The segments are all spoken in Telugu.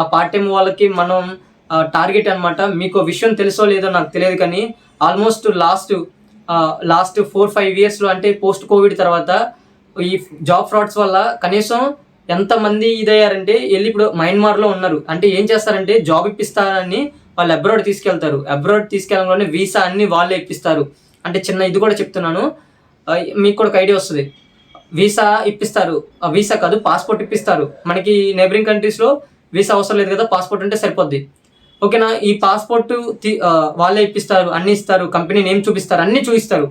ఆ పార్ట్ టైం వాళ్ళకి మనం టార్గెట్ అనమాట. మీకు విషయం తెలుసో లేదో నాకు తెలియదు కానీ ఆల్మోస్ట్ లాస్ట్ 4-5 ఇయర్స్లో అంటే పోస్ట్ కోవిడ్ తర్వాత ఈ జాబ్ ఫ్రాడ్స్ వల్ల కనీసం ఎంతమంది ఇదయ్యారంటే వెళ్ళి ఇప్పుడు మయన్మార్లో ఉన్నారు. అంటే ఏం చేస్తారంటే జాబ్ ఇప్పిస్తారని వాళ్ళు అబ్రాడ్ తీసుకెళ్ళడంలోనే వీసా అన్ని వాళ్ళే ఇప్పిస్తారు. అంటే చిన్న ఇది కూడా చెప్తున్నాను, మీకు కూడా ఒక ఐడియా వస్తుంది. వీసా ఇప్పిస్తారు, వీసా కాదు పాస్పోర్ట్ ఇప్పిస్తారు. మనకి నైబరింగ్ కంట్రీస్లో వీసా అవసరం లేదు కదా, పాస్పోర్ట్ ఉంటే సరిపోద్ది. ఓకేనా, ఈ పాస్పోర్ట్ వాళ్ళే ఇప్పిస్తారు, అన్నీ ఇస్తారు, కంపెనీ నేమ్ చూపిస్తారు, అన్నీ చూపిస్తారు.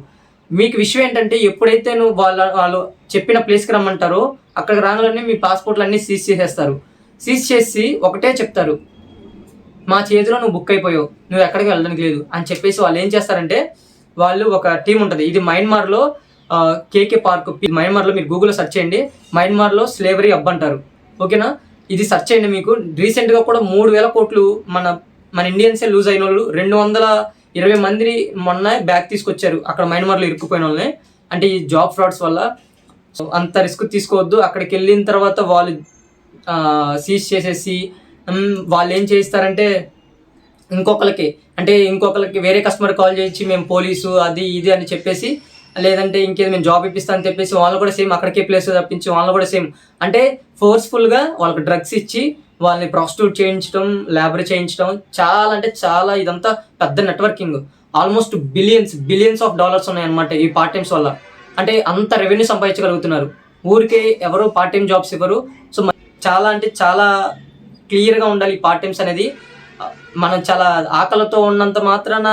మీకు విషయం ఏంటంటే ఎప్పుడైతే నువ్వు వాళ్ళు చెప్పిన ప్లేస్కి రమ్మంటారో అక్కడికి రాగానే మీ పాస్పోర్ట్లు అన్నీ సీజ్ చేసేస్తారు. సీజ్ చేసి ఒకటే చెప్తారు, మా చేతిలో నువ్వు బుక్ అయిపోయావు, నువ్వు ఎక్కడికి వెళ్ళడానికి లేదు అని చెప్పేసి వాళ్ళు ఏం చేస్తారంటే, వాళ్ళు ఒక టీం ఉంటుంది. ఇది మయన్మార్లో కేకే పార్క్, మయన్మార్లో మీరు గూగుల్లో సెర్చ్ చేయండి, మయన్మార్లో స్లేవరీ హబ్ అంటారు. ఓకేనా, ఇది సెర్చ్ చేయండి. మీకు రీసెంట్గా కూడా 3,000 కోట్లు మన ఇండియన్సే లూజ్ అయిన వాళ్ళు 220 మంది మొన్న బ్యాక్ తీసుకొచ్చారు అక్కడ మయన్మార్లో ఇరుక్కుపోయిన వాళ్ళని. అంటే ఈ జాబ్ ఫ్రాడ్స్ వల్ల. సో అంత రిస్క్ తీసుకోవద్దు. అక్కడికి వెళ్ళిన తర్వాత వాళ్ళు సీజ్ చేసేసి వాళ్ళు ఏం చేస్తారంటే ఇంకొకరికి వేరే కస్టమర్ కాల్ చేసి మేము పోలీసు అది ఇది అని చెప్పేసి, లేదంటే ఇంకేది మేము జాబ్ ఇప్పిస్తామని చెప్పేసి వాళ్ళు కూడా సేమ్ అక్కడికే ప్లేస్ తప్పించి వాళ్ళు కూడా సేమ్ అంటే ఫోర్స్ఫుల్గా వాళ్ళకి డ్రగ్స్ ఇచ్చి వాళ్ళని ప్రాస్టిట్యూట్ చేయించడం, లేబర్ చేయించడం, చాలా అంటే చాలా ఇదంతా పెద్ద networking. Almost billions of dollars ఉన్నాయన్నమాట ఈ పార్ట్ టైమ్స్ వల్ల. అంటే అంత రెవెన్యూ సంపాదించగలుగుతున్నారు. ఊరికే ఎవరు పార్ట్ టైం జాబ్స్ ఇవ్వరు. సో చాలా అంటే చాలా క్లియర్గా ఉండాలి ఈ పార్ట్ టైమ్స్ అనేది. మనం చాలా ఆకలితో ఉన్నంత మాత్రాన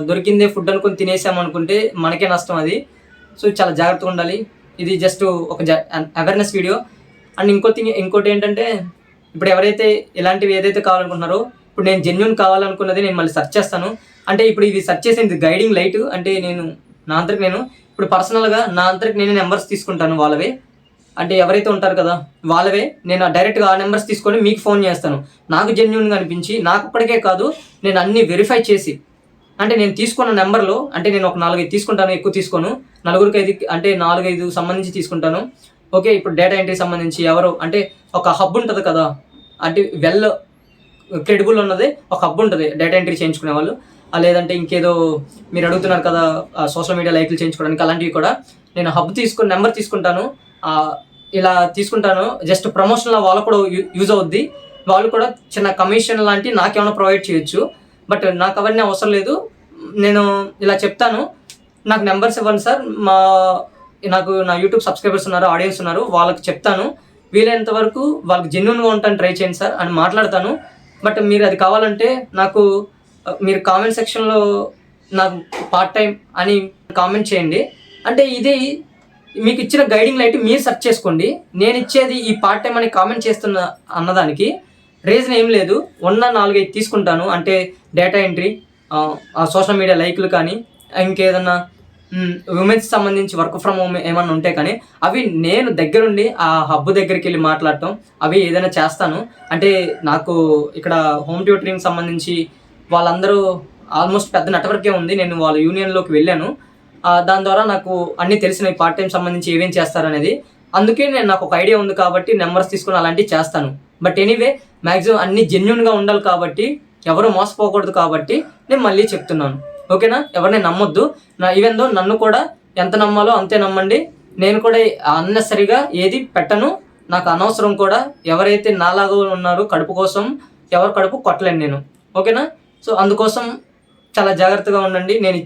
దొరికిందే ఫుడ్ అనుకుని తినేసామనుకుంటే మనకే నష్టం అది. సో చాలా జాగ్రత్తగా ఉండాలి. ఇది జస్ట్ ఒక అవేర్నెస్ వీడియో. అండ్ ఇంకోటి ఏంటంటే, ఇప్పుడు ఎవరైతే ఇలాంటివి ఏదైతే కావాలనుకుంటున్నారో, ఇప్పుడు నేను జెన్యూన్ కావాలనుకున్నది నేను మళ్ళీ సెర్చ్ చేస్తాను. అంటే ఇప్పుడు ఇది సెర్చ్ చేసేది గైడింగ్ లైట్. అంటే నేను ఇప్పుడు పర్సనల్గా నా అంతరికి నేను నెంబర్స్ తీసుకుంటాను వాళ్ళవే. అంటే ఎవరైతే ఉంటారు కదా వాళ్ళవే నేను డైరెక్ట్గా ఆ నెంబర్స్ తీసుకొని మీకు ఫోన్ చేస్తాను. నాకు జెన్యూన్గా అనిపించి, నాకు ఒక్కడికే కాదు, నేను అన్నీ వెరిఫై చేసి, అంటే నేను తీసుకున్న నెంబర్లో అంటే నేను ఒక 4-5 తీసుకుంటాను, ఎక్కువ తీసుకోను. 4-5 అంటే 4-5 సంబంధించి తీసుకుంటాను. ఓకే, ఇప్పుడు డేటా ఎంట్రీ సంబంధించి ఎవరో అంటే ఒక హబ్ ఉంటుంది కదా, అంటే వెల్ క్రెడిబుల్ ఉన్నది ఒక హబ్ ఉంటుంది డేటా ఎంట్రీ చేయించుకునే వాళ్ళు. లేదంటే ఇంకేదో మీరు అడుగుతున్నారు కదా సోషల్ మీడియా లైక్లు చేయించుకోవడానికి, అలాంటివి కూడా నేను హబ్ నెంబర్ తీసుకుంటాను. ఇలా తీసుకుంటాను జస్ట్ ప్రమోషన్లో వాళ్ళకు కూడా యూజ్ అవుద్ది. వాళ్ళు కూడా చిన్న కమిషన్ లాంటి నాకేమైనా ప్రొవైడ్ చేయొచ్చు. బట్ నాకు అవన్నీ అవసరం లేదు. నేను ఇలా చెప్తాను, నాకు నెంబర్స్ ఇవ్వండి సార్, నాకు నా యూట్యూబ్ సబ్స్క్రైబర్స్ ఉన్నారు, ఆడియన్స్ ఉన్నారు, వాళ్ళకి చెప్తాను, వీలైనంత వరకు వాళ్ళకి జెన్యూన్గా ఉంటాను ట్రై చేయండి సార్ అని మాట్లాడతాను. బట్ మీరు అది కావాలంటే నాకు మీరు కామెంట్ సెక్షన్లో నాకు పార్ట్ టైం అని కామెంట్ చేయండి. అంటే ఇది మీకు ఇచ్చిన గైడింగ్ లైట్ మీరు సెర్చ్ చేసుకోండి. నేను ఇచ్చేది ఈ పార్ట్ టైం అని కామెంట్ చేస్తున్న అన్నదానికి రీజన్ ఏం లేదు. 4-5 తీసుకుంటాను. అంటే డేటా ఎంట్రీ, సోషల్ మీడియా లైక్లు కానీ, ఇంకేదన్నా ఉమెన్స్ సంబంధించి వర్క్ ఫ్రమ్ హోమ్ ఏమన్నా ఉంటే కానీ అవి నేను దగ్గరుండి ఆ హబ్ దగ్గరికి వెళ్ళి మాట్లాడటం, అవి ఏదైనా చేస్తాను. అంటే నాకు ఇక్కడ హోమ్ ట్యూటరింగ్ సంబంధించి వాళ్ళందరూ ఆల్మోస్ట్ పెద్ద నెట్వర్కే ఉంది. నేను వాళ్ళ యూనియన్లోకి వెళ్ళాను. దాని ద్వారా నాకు అన్నీ తెలిసినవి పార్ట్ టైం సంబంధించి ఏమేం చేస్తారనేది. అందుకే నాకు ఒక ఐడియా ఉంది కాబట్టి నెంబర్స్ తీసుకుని అలాంటివి చేస్తాను. బట్ ఎనీవే మ్యాక్సిమం అన్నీ జెన్యూన్గా ఉండాలి కాబట్టి, ఎవరు మోసపోకూడదు కాబట్టి నేను మళ్ళీ చెప్తున్నాను. ఓకేనా, ఎవరిని నమ్మొద్దు. ఈవెన్ దో నన్ను కూడా ఎంత నమ్మాలో అంతే నమ్మండి. నేను కూడా అన్నెసరిగా ఏది పెట్టను, నాకు అనవసరం కూడా. ఎవరైతే నాలాగా ఉన్నారో కడుపు కోసం ఎవరు కడుపు కొట్టలేను నేను. ఓకేనా, సో అందుకోసం చాలా జాగ్రత్తగా ఉండండి. నేను